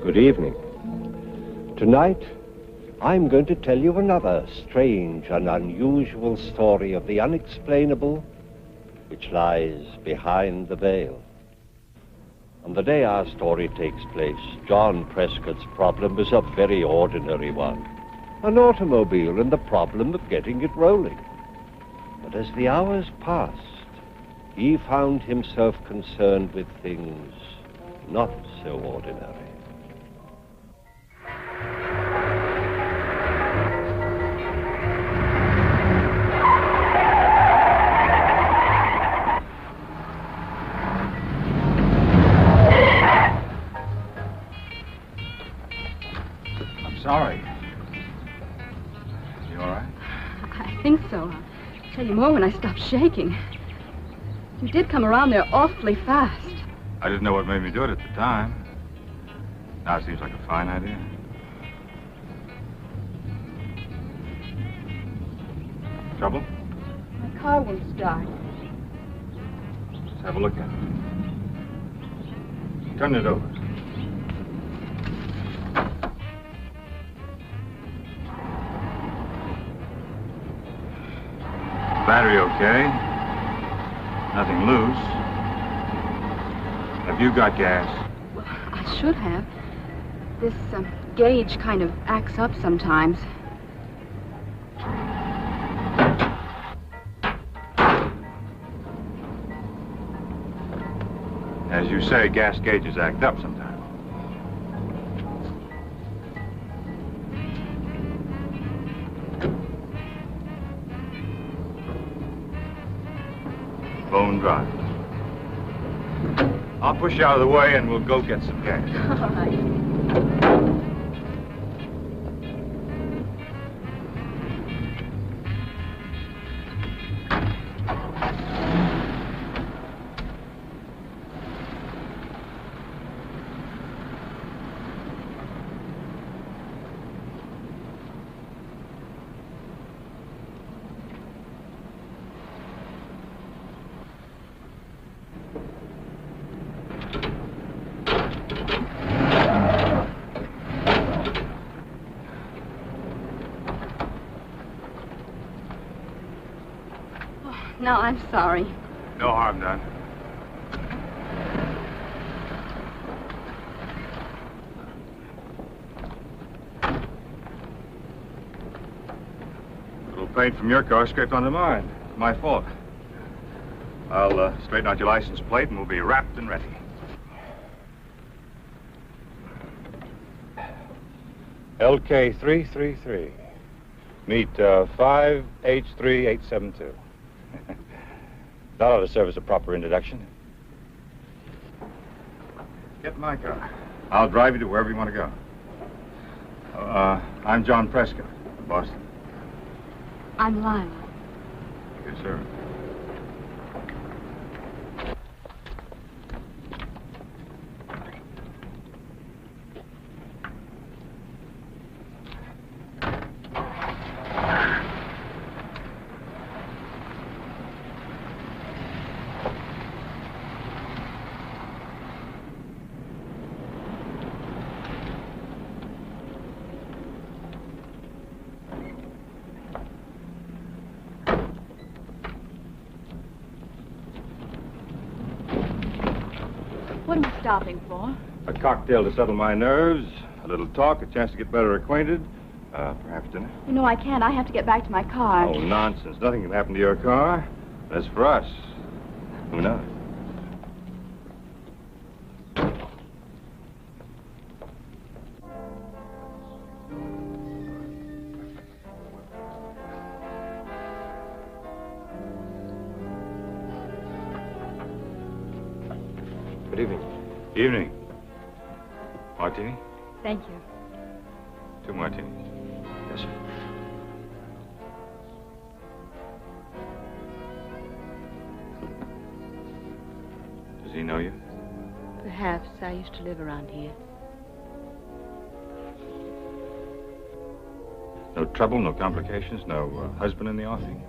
Good evening. Tonight, I'm going to tell you another strange and unusual story of the unexplainable which lies behind the veil. On the day our story takes place, John Prescott's problem was a very ordinary one. An automobile and the problem of getting it rolling. But as the hours passed, he found himself concerned with things not so ordinary. Sorry. You all right? I think so. I'll tell you more when I stop shaking. You did come around there awfully fast. I didn't know what made me do it at the time. Now it seems like a fine idea. Trouble? My car won't start. Let's have a look at it. Turn it over. Battery okay. Nothing loose. Have you got gas? Well, I should have. This gauge kind of acts up sometimes. As you say, gas gauges act up sometimes. Bone dry. I'll push you out of the way and we'll go get some gas. All right. No, I'm sorry. No harm done. Little paint from your car scraped onto mine. My fault. I'll straighten out your license plate and we'll be wrapped and ready. LK333. Meet 5H3872. That ought to serve as a proper introduction. Get in my car. I'll drive you to wherever you want to go. I'm John Prescott, Boston. I'm Lila. Yes, sir. What am I stopping for? A cocktail to settle my nerves, a little talk, a chance to get better acquainted, perhaps dinner. You know, I can't. I have to get back to my car. Oh, nonsense. Nothing can happen to your car. As for us, who knows? Good evening. Evening. Martini? Thank you. 2 martinis. Yes, sir. Does he know you? Perhaps. I used to live around here. No trouble, no complications, no husband in the offing?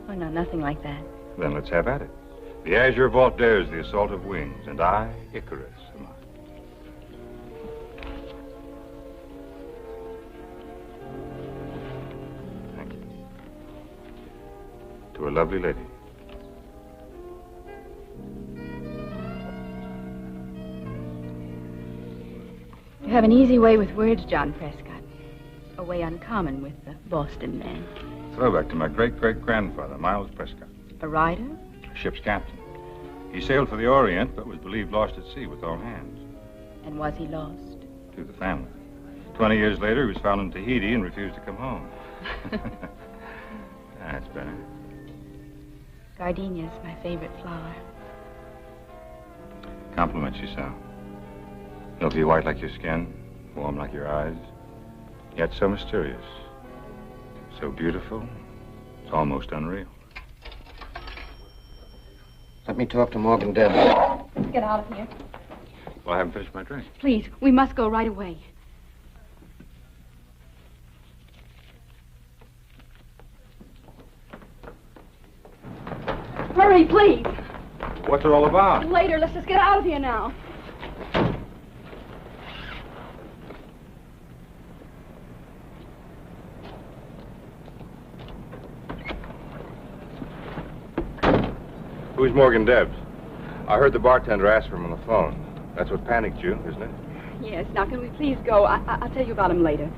Oh, no, nothing like that. Then let's have at it. The azure vault dares the assault of wings, and I, Icarus, am I. Thank you. To a lovely lady. You have an easy way with words, John Prescott. A way uncommon with the Boston men. Throwback to my great-great-grandfather, Miles Prescott. A rider? Ship's captain. He sailed for the Orient, but was believed lost at sea with all hands. And was he lost? To the family. 20 years later, he was found in Tahiti and refused to come home. That's better. Gardenia's my favorite flower. Compliments you, Sal. Milky white like your skin, warm like your eyes, yet so mysterious. So beautiful, it's almost unreal. Let me talk to Morgan Debs. Let's get out of here. Well, I haven't finished my drink. Please, we must go right away. Hurry, please. What's it all about? Later, let's just get out of here now. Who's Morgan Debs? I heard the bartender ask for him on the phone. That's what panicked you, isn't it? Yes, now can we please go? I'll tell you about him later.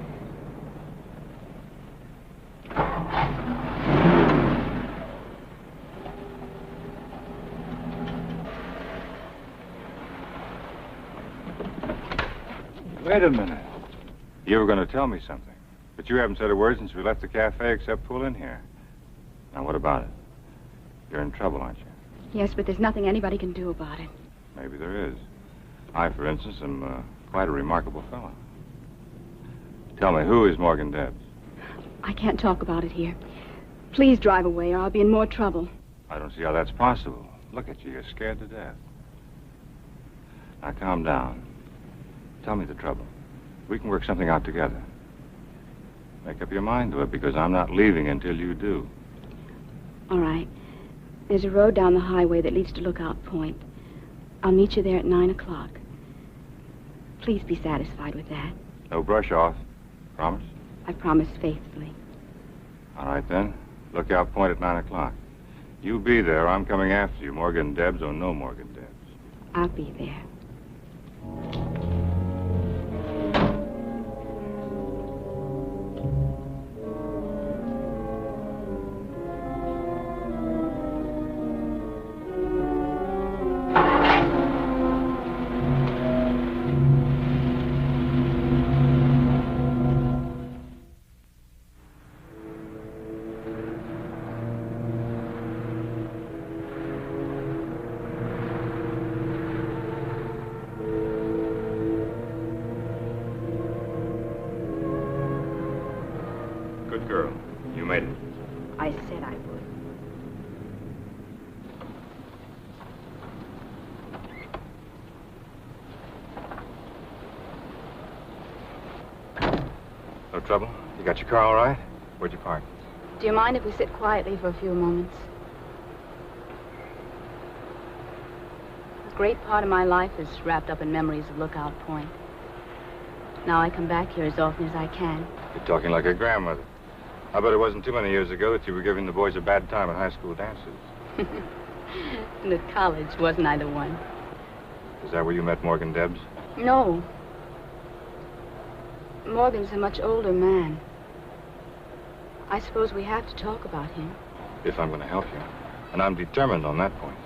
Wait a minute. You were going to tell me something, but you haven't said a word since we left the cafe except pull in here. Now, what about it? You're in trouble, aren't you? Yes, but there's nothing anybody can do about it. Maybe there is. I, for instance, am quite a remarkable fellow. Tell me, who is Morgan Debs? I can't talk about it here. Please drive away or I'll be in more trouble. I don't see how that's possible. Look at you. You're scared to death. Now, calm down. Tell me the trouble. We can work something out together. Make up your mind to it, because I'm not leaving until you do. All right. There's a road down the highway that leads to Lookout Point. I'll meet you there at 9 o'clock. Please be satisfied with that. No brush off. Promise? I promise faithfully. All right, then. Lookout Point at 9 o'clock. You be there. I'm coming after you, Morgan Debs or no Morgan Debs. I'll be there. Good girl. You made it. I said I would. No trouble? You got your car all right? Where'd you park? Do you mind if we sit quietly for a few moments? A great part of my life is wrapped up in memories of Lookout Point. Now I come back here as often as I can. You're talking like a grandmother. I bet it wasn't too many years ago that you were giving the boys a bad time at high school dances. And at college, wasn't I the one? Is that where you met Morgan Debs? No. Morgan's a much older man. I suppose we have to talk about him. If I'm going to help you. And I'm determined on that point.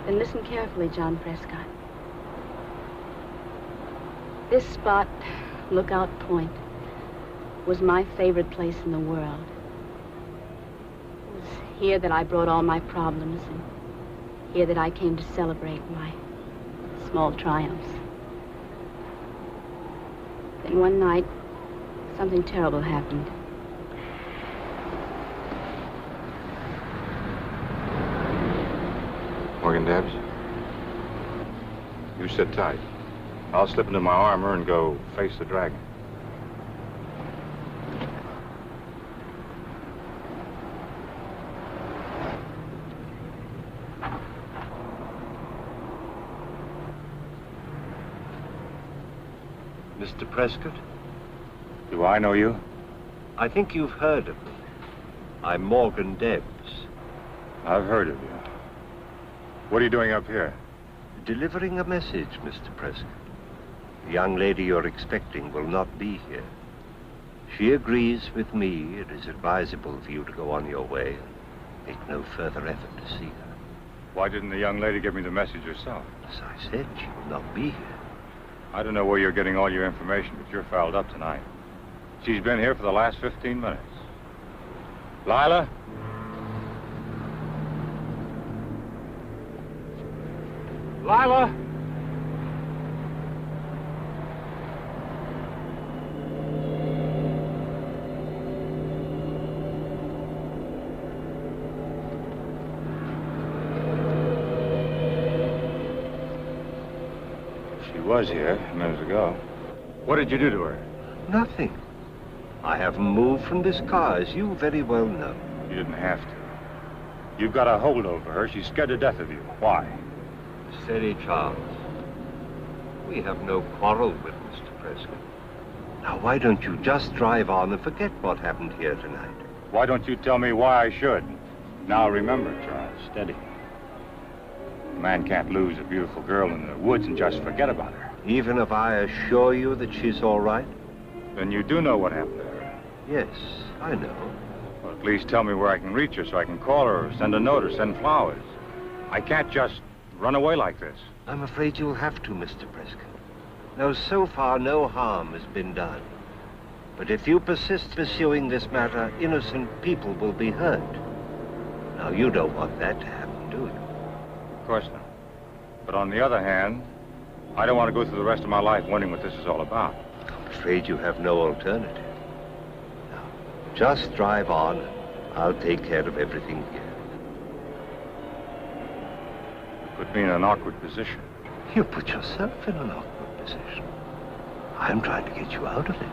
Then listen carefully, John Prescott. This spot, Lookout Point, was my favorite place in the world. It was here that I brought all my problems, and here that I came to celebrate my small triumphs. Then one night, something terrible happened. Morgan Debs? You sit tight. I'll slip into my armor and go face the dragon. Mr. Prescott? Do I know you? I think you've heard of me. I'm Morgan Debs. I've heard of you. What are you doing up here? Delivering a message, Mr. Prescott. The young lady you're expecting will not be here. She agrees with me it is advisable for you to go on your way and make no further effort to see her. Why didn't the young lady give me the message herself? As I said, she will not be here. I don't know where you're getting all your information, but you're fouled up tonight. She's been here for the last 15 minutes. Lila? Lila? She was here a minute ago. What did you do to her? Nothing. I haven't moved from this car, as you very well know. You didn't have to. You've got a hold over her. She's scared to death of you. Why? Steady, Charles. We have no quarrel with Mr. Prescott. Now, why don't you just drive on and forget what happened here tonight? Why don't you tell me why I should? Now remember, Charles, steady. A man can't lose a beautiful girl in the woods and just forget about her. Even if I assure you that she's all right? Then you do know what happened to her. Yes, I know. Well, at least tell me where I can reach her so I can call her or send a note or send flowers. I can't just run away like this. I'm afraid you'll have to, Mr. Prescott. Now, so far, no harm has been done. But if you persist pursuing this matter, innocent people will be hurt. Now, you don't want that to happen, do you? Of course not. But on the other hand, I don't want to go through the rest of my life wondering what this is all about. I'm afraid you have no alternative. Now, just drive on, and I'll take care of everything here. You put me in an awkward position. You put yourself in an awkward position. I'm trying to get you out of it.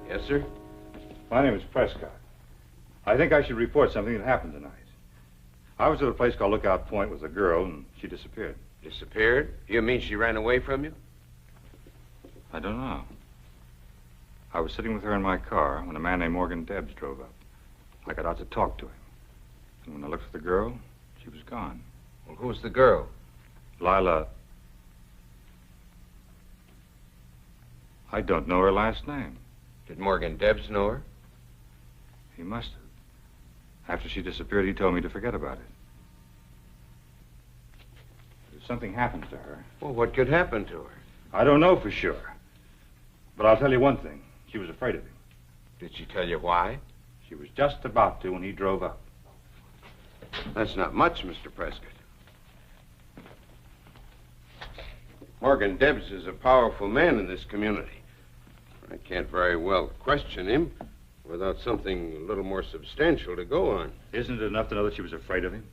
Yes, sir? My name is Prescott. I think I should report something that happened tonight. I was at a place called Lookout Point with a girl, and she disappeared. Disappeared? You mean she ran away from you? I don't know. I was sitting with her in my car when a man named Morgan Debs drove up. I got out to talk to him. And when I looked for the girl, she was gone. Well, who's the girl? Lila. I don't know her last name. Did Morgan Debs know her? He must have. After she disappeared, he told me to forget about it. If something happens to her... Well, what could happen to her? I don't know for sure. But I'll tell you one thing. She was afraid of him. Did she tell you why? She was just about to when he drove up. That's not much, Mr. Prescott. Morgan Debs is a powerful man in this community. I can't very well question him without something a little more substantial to go on. Isn't it enough to know that she was afraid of him?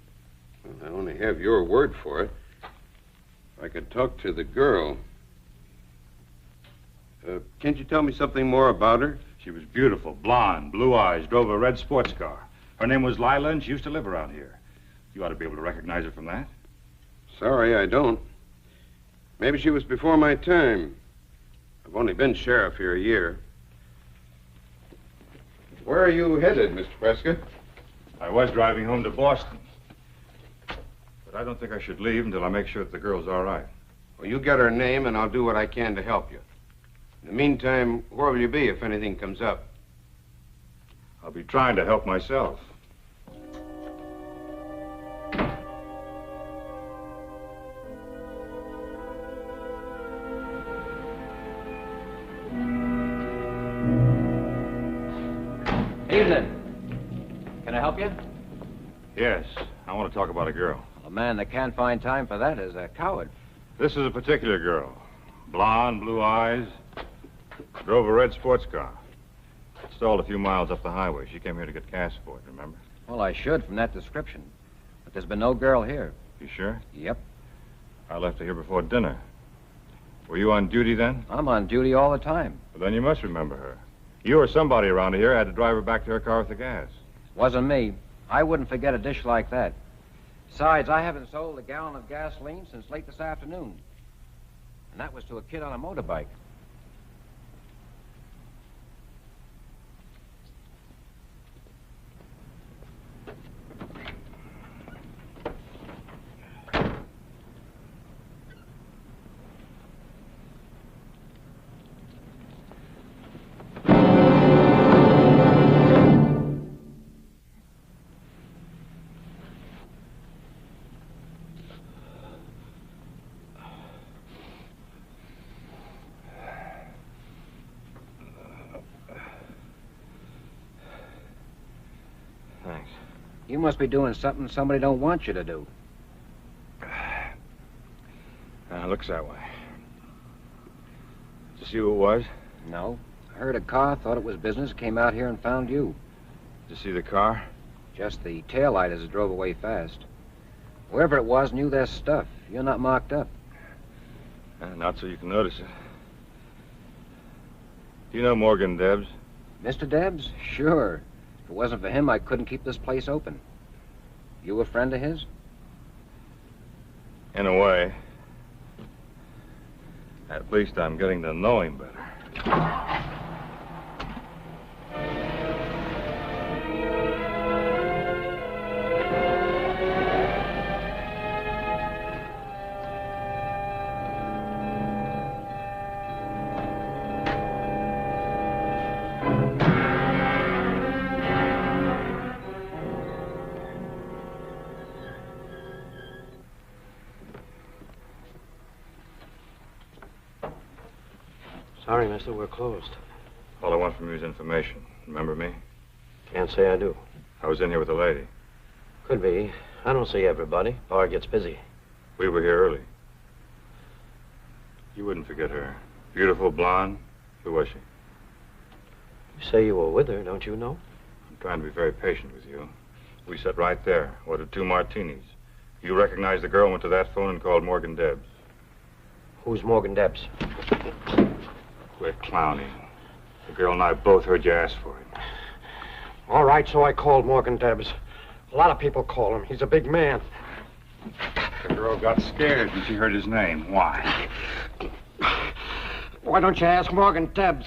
Well, I only have your word for it. If I could talk to the girl... can't you tell me something more about her? She was beautiful, blonde, blue eyes, drove a red sports car. Her name was Lila, and she used to live around here. You ought to be able to recognize her from that. Sorry, I don't. Maybe she was before my time. I've only been sheriff here a year. Where are you headed, Mr. Prescott? I was driving home to Boston. But I don't think I should leave until I make sure that the girl's all right. Well, you get her name, and I'll do what I can to help you. In the meantime, where will you be if anything comes up? I'll be trying to help myself. Evening. Can I help you? Yes, I want to talk about a girl. A man that can't find time for that is a coward. This is a particular girl. Blonde, blue eyes, drove a red sports car. stalled a few miles up the highway. She came here to get gas for it, remember? Well, I should from that description. But there's been no girl here. You sure? Yep. I left her here before dinner. Were you on duty then? I'm on duty all the time. Well, then you must remember her. You or somebody around here had to drive her back to her car with the gas. Wasn't me. I wouldn't forget a dish like that. Besides, I haven't sold a gallon of gasoline since late this afternoon. And that was to a kid on a motorbike. Thanks. You must be doing something somebody don't want you to do. Looks that way. Did you see who it was? No. I heard a car, thought it was business, came out here and found you. Did you see the car? Just the taillight as it drove away fast. Whoever it was knew their stuff. You're not marked up. Not so you can notice it. Do you know Morgan Debs? Mr. Debs? Sure. If it wasn't for him, I couldn't keep this place open. You a friend of his? In a way. At least I'm getting to know him better. Sorry, mister, we're closed. All I want from you is information. Remember me? Can't say I do. I was in here with a lady. Could be. I don't see everybody. Bar gets busy. We were here early. You wouldn't forget her. Beautiful blonde. Who was she? You say you were with her, don't you know? I'm trying to be very patient with you. We sat right there, ordered 2 martinis. You recognized the girl, went to that phone and called Morgan Debs. Who's Morgan Debs? Quit clowning. The girl and I both heard you ask for him. All right, so I called Morgan Debs. A lot of people call him. He's a big man. The girl got scared when she heard his name. Why? Why don't you ask Morgan Debs?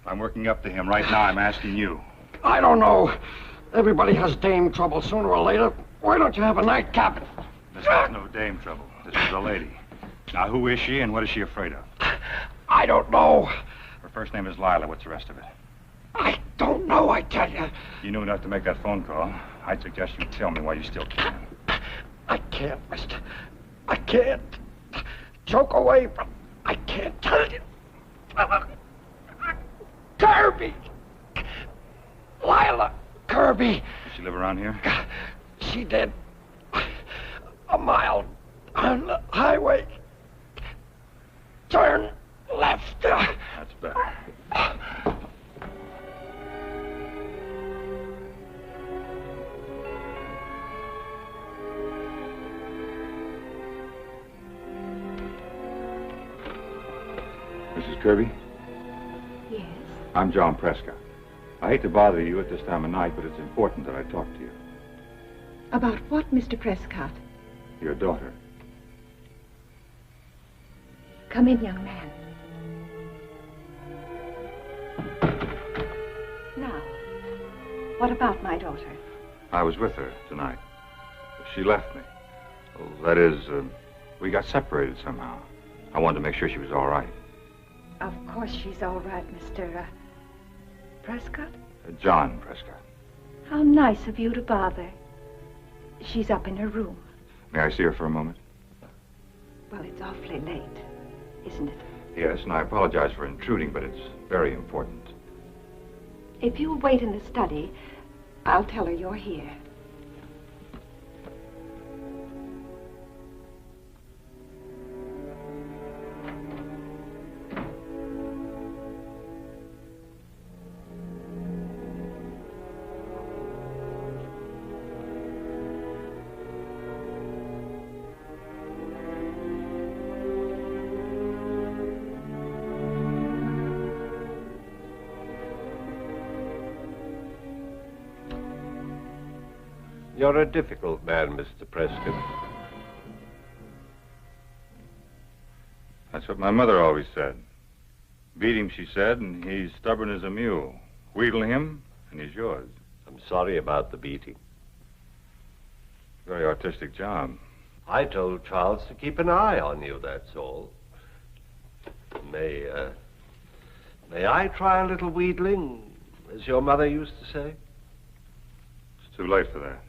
I'm working up to him right now. I'm asking you. I don't know. Everybody has dame trouble sooner or later. Why don't you have a nightcap? This was no dame trouble. This was a lady. Now, who is she and what is she afraid of? I don't know. Her first name is Lila. What's the rest of it? I don't know, I tell you. You knew enough to make that phone call. I'd suggest you tell me why you still can. I can't, mister. I can't. Joke away, but I can't tell you. Kirby! Lila Kirby. Does she live around here? She did. A mile on the highway. Turn left. That's better. Mrs. Kirby? Yes. I'm John Prescott. I hate to bother you at this time of night, but it's important that I talk to you. About what, Mr. Prescott? Your daughter. Come in, young man. Now, what about my daughter? I was with her tonight. She left me. Well, that is, we got separated somehow. I wanted to make sure she was all right. Of course she's all right, Mr. Prescott. John Prescott. How nice of you to bother. She's up in her room. May I see her for a moment? Well, it's awfully late, isn't it? Yes, and I apologize for intruding, but it's very important. If you'll wait in the study, I'll tell her you're here. You're a difficult man, Mr. Preston. That's what my mother always said. Beat him, she said, and he's stubborn as a mule. Wheedle him, and he's yours. I'm sorry about the beating. Very artistic job. I told Charles to keep an eye on you, that's all. May I try a little wheedling, as your mother used to say? It's too late for that.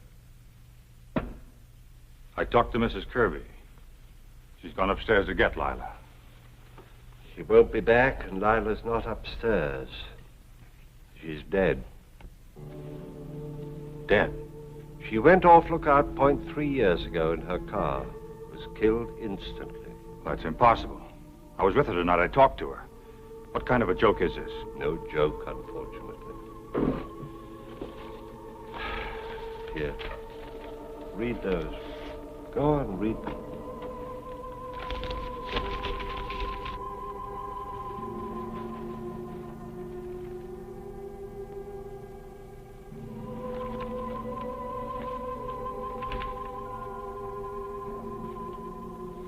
I talked to Mrs. Kirby. She's gone upstairs to get Lila. She won't be back, and Lila's not upstairs. She's dead. Dead? She went off Lookout Point 3 years ago in her car. Was killed instantly. Well, that's impossible. I was with her tonight. I talked to her. What kind of a joke is this? No joke, unfortunately. Here. Read those. Go on, read them.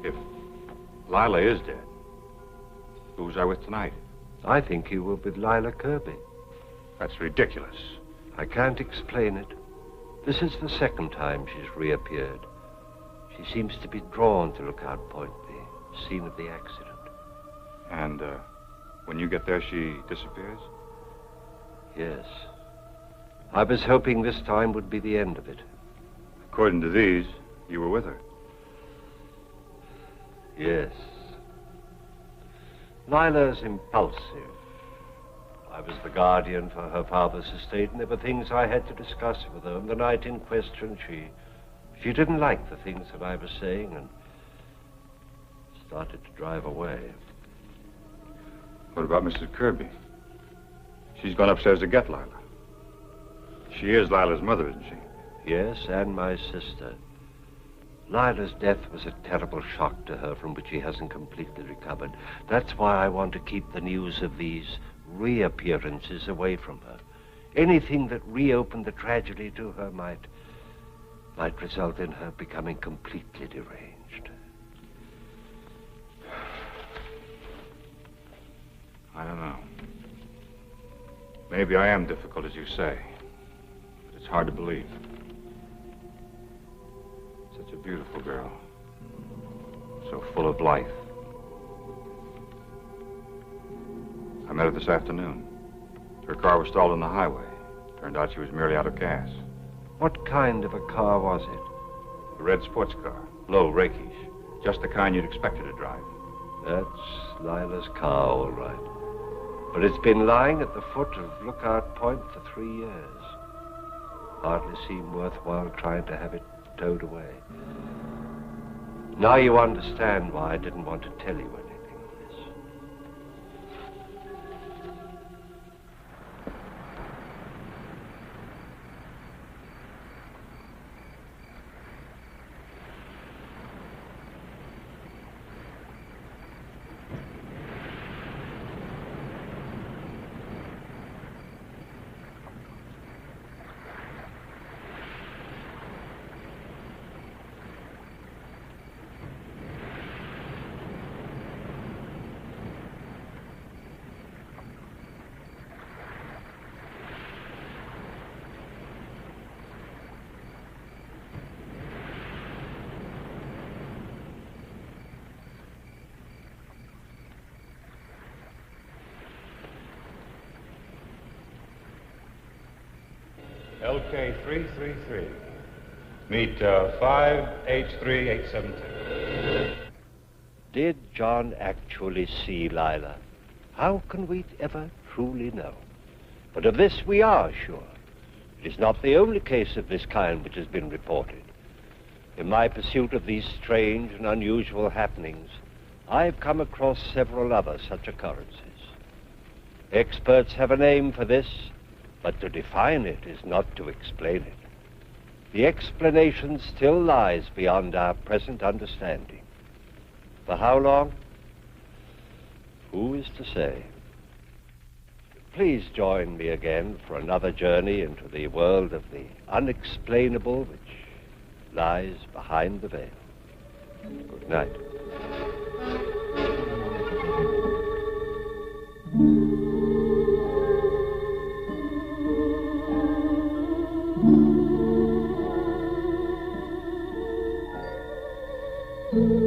If Lila is dead, who was I with tonight? I think you were with Lila Kirby. That's ridiculous. I can't explain it. This is the second time she's reappeared. She seems to be drawn to Lookout Point, the scene of the accident. And, when you get there, she disappears? Yes. I was hoping this time would be the end of it. According to these, you were with her. Yes. Lila's impulsive. I was the guardian for her father's estate, and there were things I had to discuss with her. And the night in question, she didn't like the things that I was saying and started to drive away. What about Mrs. Kirby? She's gone upstairs to get Lila. She is Lila's mother, isn't she? Yes, and my sister. Lila's death was a terrible shock to her from which she hasn't completely recovered. That's why I want to keep the news of these reappearances away from her. Anything that reopened the tragedy to her might result in her becoming completely deranged. I don't know. Maybe I am difficult, as you say. But it's hard to believe. Such a beautiful girl. So full of life. I met her this afternoon. Her car was stalled on the highway. Turned out she was merely out of gas. What kind of a car was it? A red sports car. Low, rakish. Just the kind you'd expect her to drive. That's Lila's car, all right. But it's been lying at the foot of Lookout Point for 3 years. Hardly seemed worthwhile trying to have it towed away. Now you understand why I didn't want to tell you anything of this. LK333. Meet 5H3872. Did John actually see Lila? How can we ever truly know? But of this we are sure. It is not the only case of this kind which has been reported. In my pursuit of these strange and unusual happenings, I've come across several other such occurrences. Experts have a name for this, but to define it is not to explain it. The explanation still lies beyond our present understanding. For how long? Who is to say? please join me again for another journey into the world of the unexplainable which lies behind the veil. Good night. Thank you.